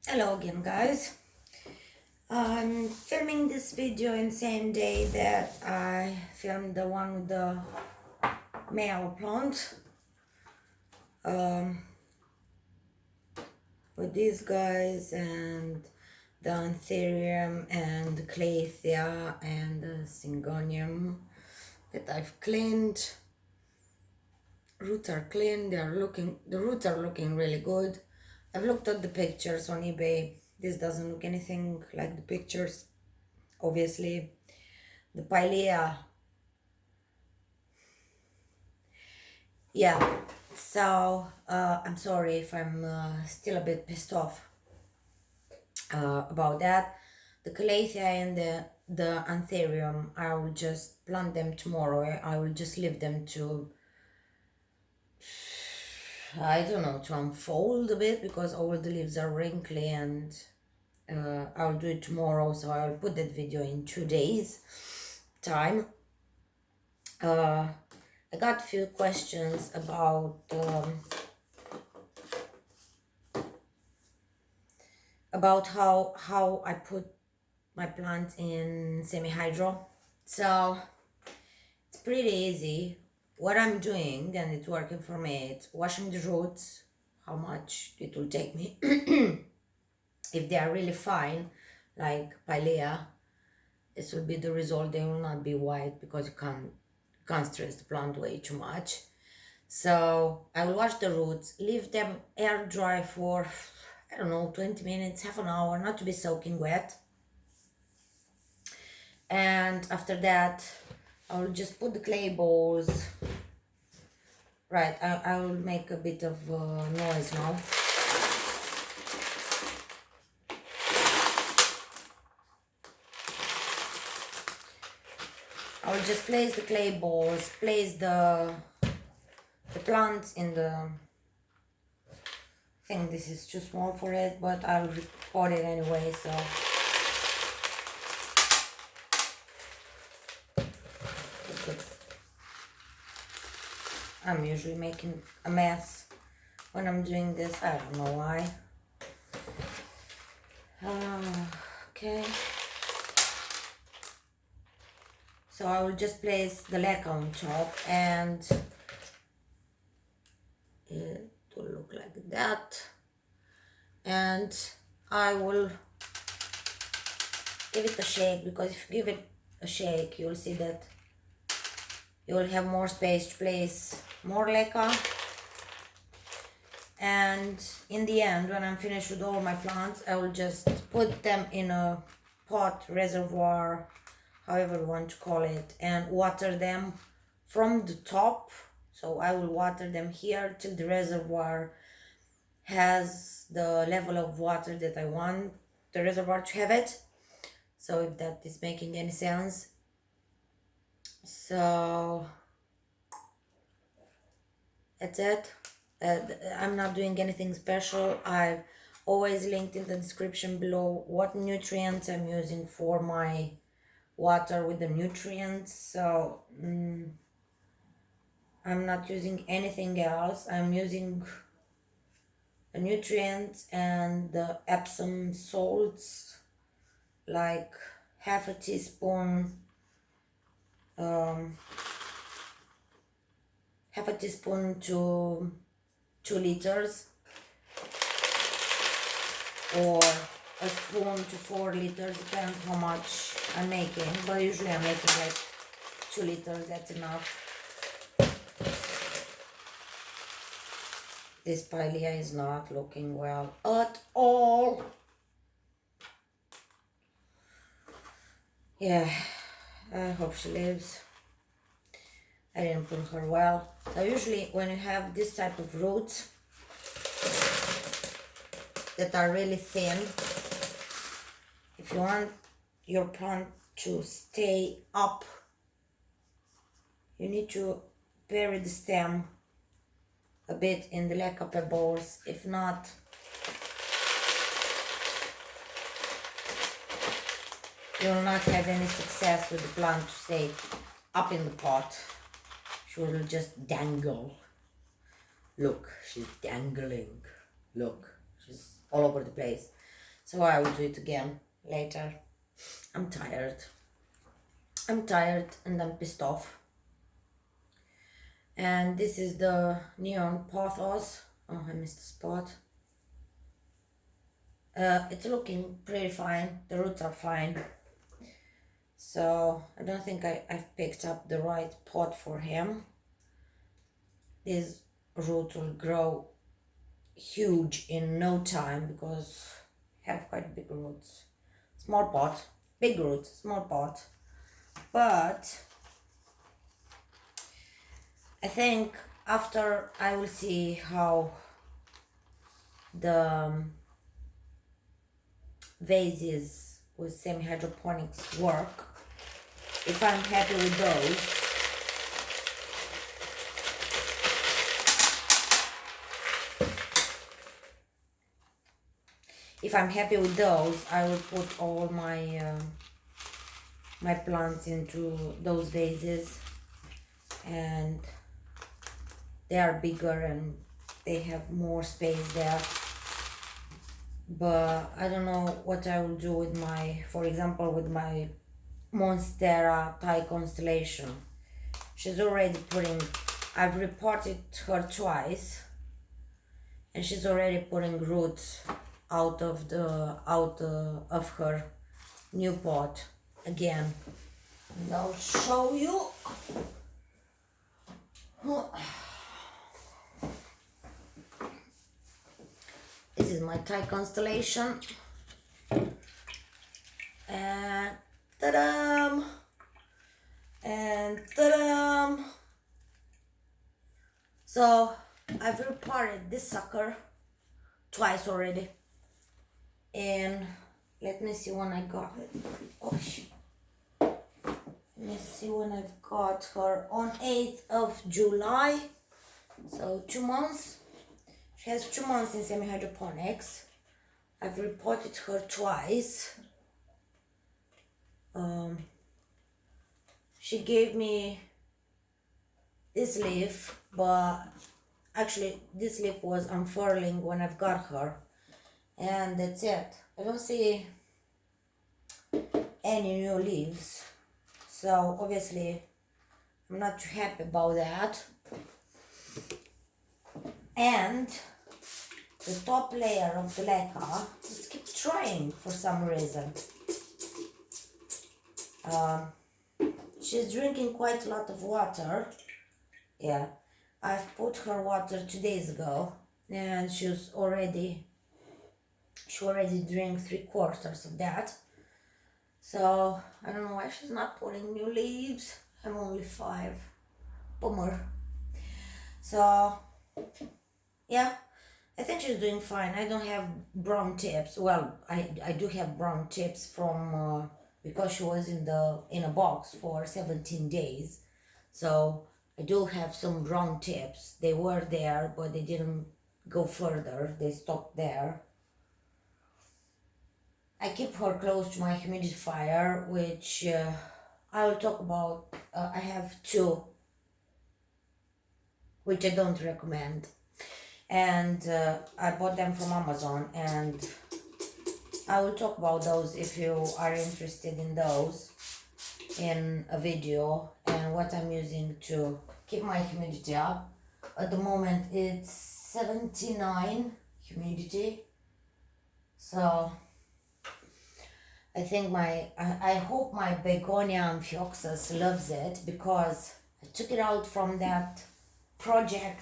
Hello again, guys. I'm filming this video in the same day that I filmed the one with the male plant, um, with these guys and the anthurium and the calathea and the singonium that I've cleaned. Roots are clean. The roots are looking really good. I've looked at the pictures on eBay. This doesn't look anything like the pictures. Obviously, the pilea, yeah. So I'm sorry if I'm still a bit pissed off about that. The calathea and the anthurium, I will just plant them tomorrow. I will just leave them to, I don't know, to unfold a bit because all the leaves are wrinkly, and I'll do it tomorrow. So I'll put that video in 2 days time. I got a few questions about how I put my plants in semi-hydro. So it's pretty easy. What I'm doing, and it's working for me, it's washing the roots, how much it will take me. If they are really fine, like pilea, this will be the result. They will not be white because you can't stress the plant way too much. So I will wash the roots, leave them air dry for, I don't know, 20 minutes, half an hour, not to be soaking wet. And after that, I will just put the clay balls. Right, I will make a bit of noise now. I will just place the clay balls, place the plants in the, I think this is too small for it, but I'll record it anyway, so. I'm usually making a mess when I'm doing this. I don't know why. Okay. So I will just place the leca on top, and it will look like that. And I will give it a shake, because if you give it a shake, you'll see that you will have more space to place more leca. And in the end, when I'm finished with all my plants, I will just put them in a pot, reservoir, however you want to call it, and water them from the top. So I will water them here till the reservoir has the level of water that I want the reservoir to have it. So if that is making any sense. So that's it. I'm not doing anything special. I've always linked in the description below what nutrients I'm using for my water with the nutrients. So I'm not using anything else. I'm using the nutrients and the Epsom salts, like half a teaspoon, to 2 liters, or a spoon to 4 liters, depends how much I'm making, but usually I'm making like 2 liters, that's enough. This pilea is not looking well at all. Yeah, I hope she lives. I didn't put her well. So usually when you have this type of roots that are really thin, if you want your plant to stay up, you need to bury the stem a bit in the leca pebbles. If not, you will not have any success with the plant to stay up in the pot. She will just dangle. Look, she's dangling. Look, she's all over the place. So I will do it again later. I'm tired. I'm tired and I'm pissed off. And this is the neon pothos. Oh, I missed a spot. It's looking pretty fine. The roots are fine. So I don't think I've picked up the right pot for him. These roots will grow huge in no time because I have quite big roots. Small pot, big roots, small pot. But I think after I will see how the vases with semi-hydroponics work. If I'm happy with those, I will put all my my plants into those vases, and they are bigger and they have more space there. But I don't know what I will do with my, for example, with my Monstera Thai constellation. She's already putting, I've reported her twice, and she's already putting roots out of her new pot again. And I'll show you. This is my Thai constellation. And ta-dam! And ta-dam! So I've repotted this sucker twice already. And let me see when I got it. Oh shit. Let me see when I got her on 8th of July. So 2 months. She has 2 months in semi-hydroponics. I've repotted her twice. She gave me this leaf, but actually this leaf was unfurling when I've got her, and that's it. I don't see any new leaves, so obviously I'm not too happy about that. And the top layer of the leca, let's keep trying for some reason. She's drinking quite a lot of water. Yeah, I've put her water 2 days ago, and she already drank 3/4 of that. So I don't know why she's not putting new leaves. I'm only 5. Bummer. So yeah, I think she's doing fine. I don't have brown tips. Well, I do have brown tips from because she was in a box for 17 days. So I do have some brown tips. They were there, but they didn't go further. They stopped there. I keep her close to my humidifier, which I will talk about. I have 2, which I don't recommend. And I bought them from Amazon, and I will talk about those if you are interested in those in a video, and what I'm using to keep my humidity up. At the moment it's 79 humidity, so I think I hope my begonia amphioxus loves it, because I took it out from that project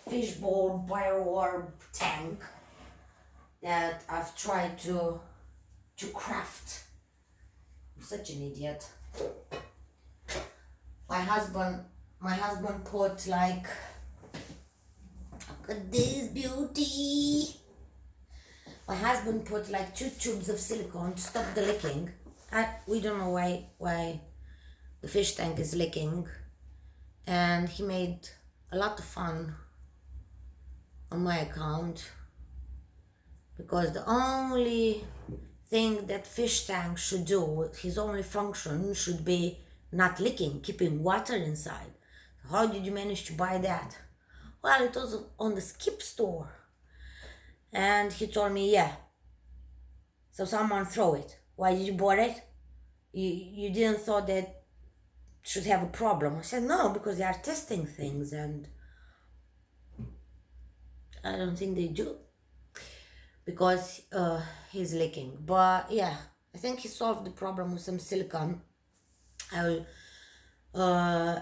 fishbowl bioorb tank that I've tried to craft. I'm such an idiot. My husband put like, look at this beauty. My husband put like 2 tubes of silicone to stop the leaking. We don't know why the fish tank is leaking, and he made a lot of fun on my account, because the only thing that fish tank should do, his only function should be not leaking, keeping water inside. How did you manage to buy that? Well, it was on the Skip store. And he told me, yeah, So someone throw it. Why did you bought it? You didn't thought that should have a problem. I said no, because they are testing things, and I don't think they do, because he's leaking. But yeah, I think he solved the problem with some silicone. I will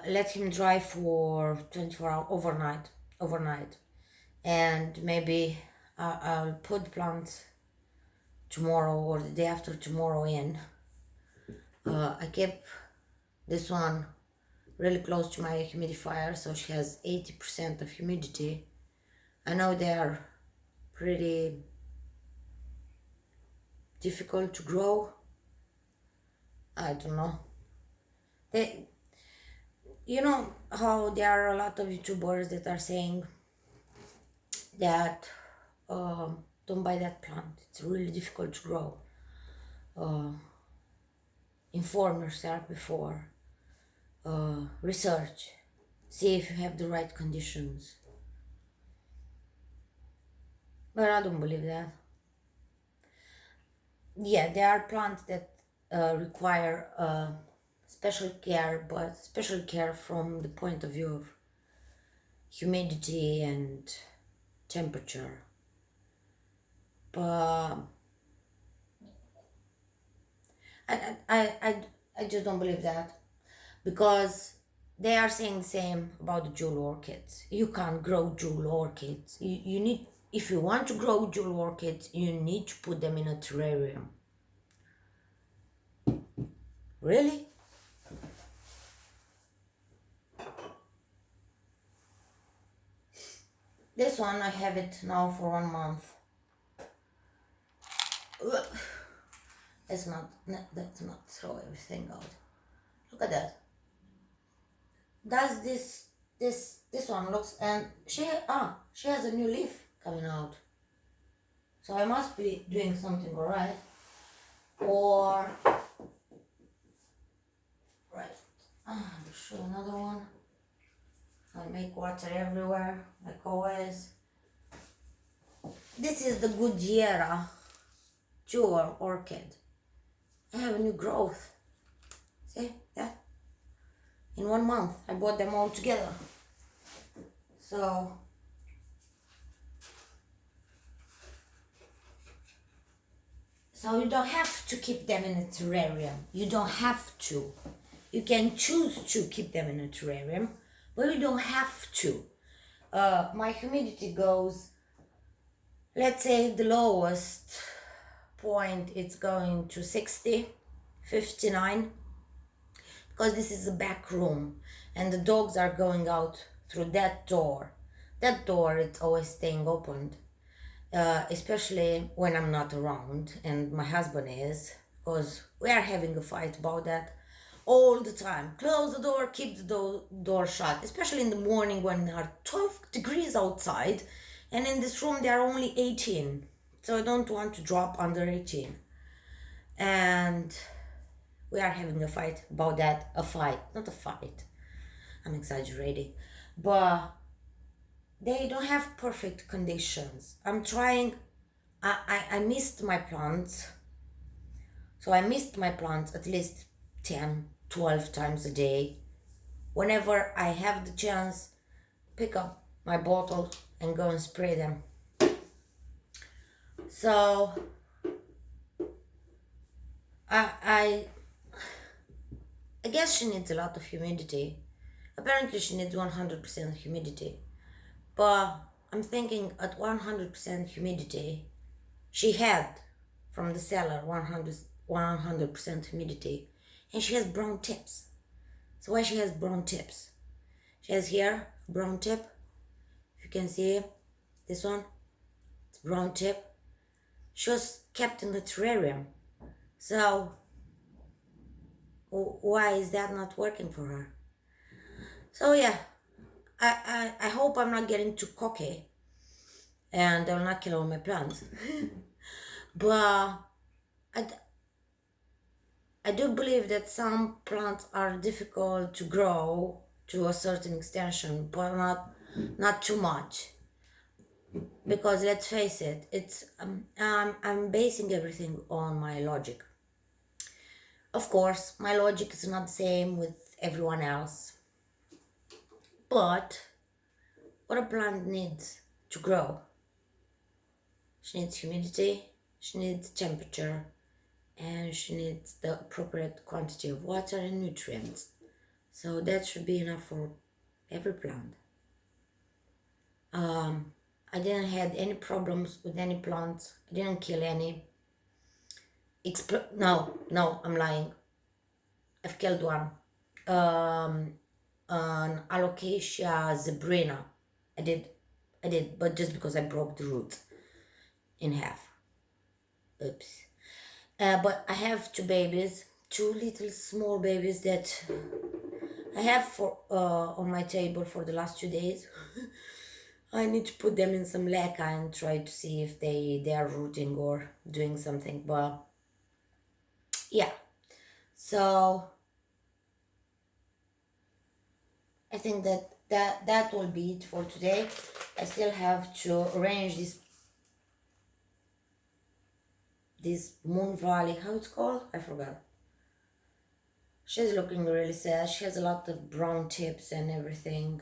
let him dry for 24 hours overnight, and maybe I'll put the plant tomorrow or the day after tomorrow in. I kept this one really close to my humidifier, so she has 80% of humidity. I know they are pretty difficult to grow. I don't know. They, you know how there are a lot of YouTubers that are saying that don't buy that plant. It's really difficult to grow. Inform yourself before. Research. See if you have the right conditions. But I don't believe that. Yeah, there are plants that require special care, but special care from the point of view of humidity and temperature. But I just don't believe that, because they are saying the same about the jewel orchids. You can't grow jewel orchids. You need, if you want to grow jewel orchids, you need to put them in a terrarium. Really? This one, I have it now for 1 month. Let's not throw everything out. Look at that. Does this one looks, and she has a new leaf coming out. So I must be doing something alright. Or right. I'll show another one. I make water everywhere, like always. This is the Goodyear jewel orchid. I have a new growth. See that? In 1 month, I bought them all together. So you don't have to keep them in a terrarium. You don't have to. You can choose to keep them in a terrarium, but you don't have to. My humidity goes, let's say the lowest point, it's going to 60, 59, because this is a back room and the dogs are going out through that door. That door, it's always staying opened, especially when I'm not around and my husband is, because we are having a fight about that all the time. Close the door, keep the door shut, especially in the morning when there are 12 degrees outside, and in this room there are only 18, so I don't want to drop under 18. And we are having a fight about that. Not a fight, I'm exaggerating, but they don't have perfect conditions. I'm trying. I missed my plants, so I missed my plants at least 10, 12 times a day. Whenever I have the chance, pick up my bottle and go and spray them. So I guess she needs a lot of humidity. Apparently she needs 100% humidity. But I'm thinking at 100% humidity, she had from the cellar 100% humidity, and she has brown tips. So why she has brown tips? She has here a brown tip. If you can see this one, it's brown tip. She was kept in the terrarium. So why is that not working for her? So yeah, I hope I'm not getting too cocky and I will not kill all my plants. But I do believe that some plants are difficult to grow to a certain extension, but not too much. because let's face it, it's I'm basing everything on my logic. Of course, my logic is not the same with everyone else, but what a plant needs to grow, she needs humidity, she needs temperature, and she needs the appropriate quantity of water and nutrients. So that should be enough for every plant. I didn't had any problems with any plants. I didn't kill any. No, I'm lying. I've killed one. Um, an Alocasia zebrina. I did, but just because I broke the root in half. Oops. But I have two babies, two little small babies that I have for on my table for the last 2 days. I need to put them in some leca and try to see if they are rooting or doing something. But yeah, so I think that will be it for today. I still have to arrange this Moon Valley. How it's called? I forgot. She's looking really sad. She has a lot of brown tips and everything.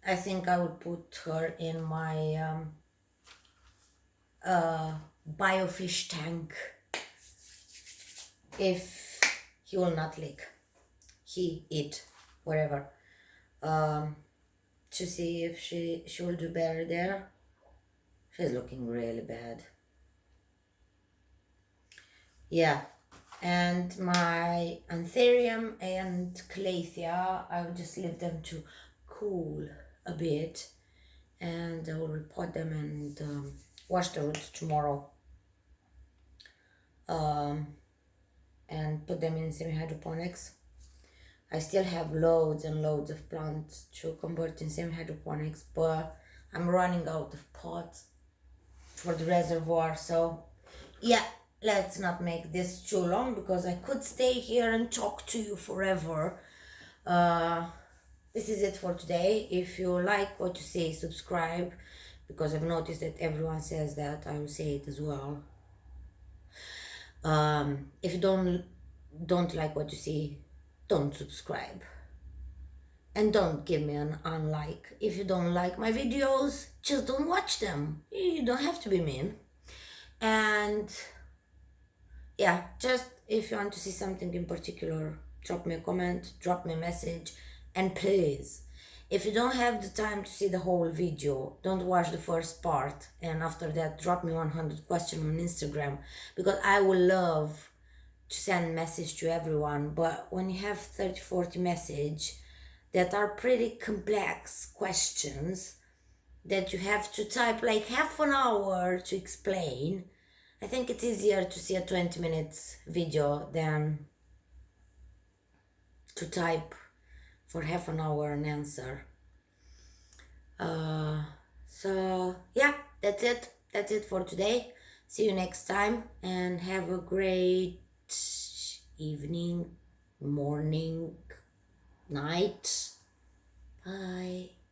I think I would put her in my biofish tank if he will not leak. He, it, whatever. To see if she will do better there. She's looking really bad. Yeah. And my anthurium and calathea, I will just leave them to cool a bit, and I will repot them and wash the roots tomorrow, and put them in semi-hydroponics. I still have loads and loads of plants to convert in semi-hydroponics, but I'm running out of pots for the reservoir. So yeah, let's not make this too long because I could stay here and talk to you forever. This is it for today. If you like what you see, subscribe, because I've noticed that everyone says that. I will say it as well. If you don't like what you see, don't subscribe. And don't give me an unlike. If you don't like my videos, just don't watch them. You don't have to be mean. And yeah, just if you want to see something in particular, drop me a comment, drop me a message, and please, if you don't have the time to see the whole video, don't watch the first part, and after that drop me 100 questions on Instagram, because I would love to send message to everyone. But when you have 30-40 message that are pretty complex questions that you have to type like half an hour to explain, I think it's easier to see a 20 minutes video than to type for half an hour an answer. So yeah, that's it for today. See you next time, and have a great evening, morning, night. Bye.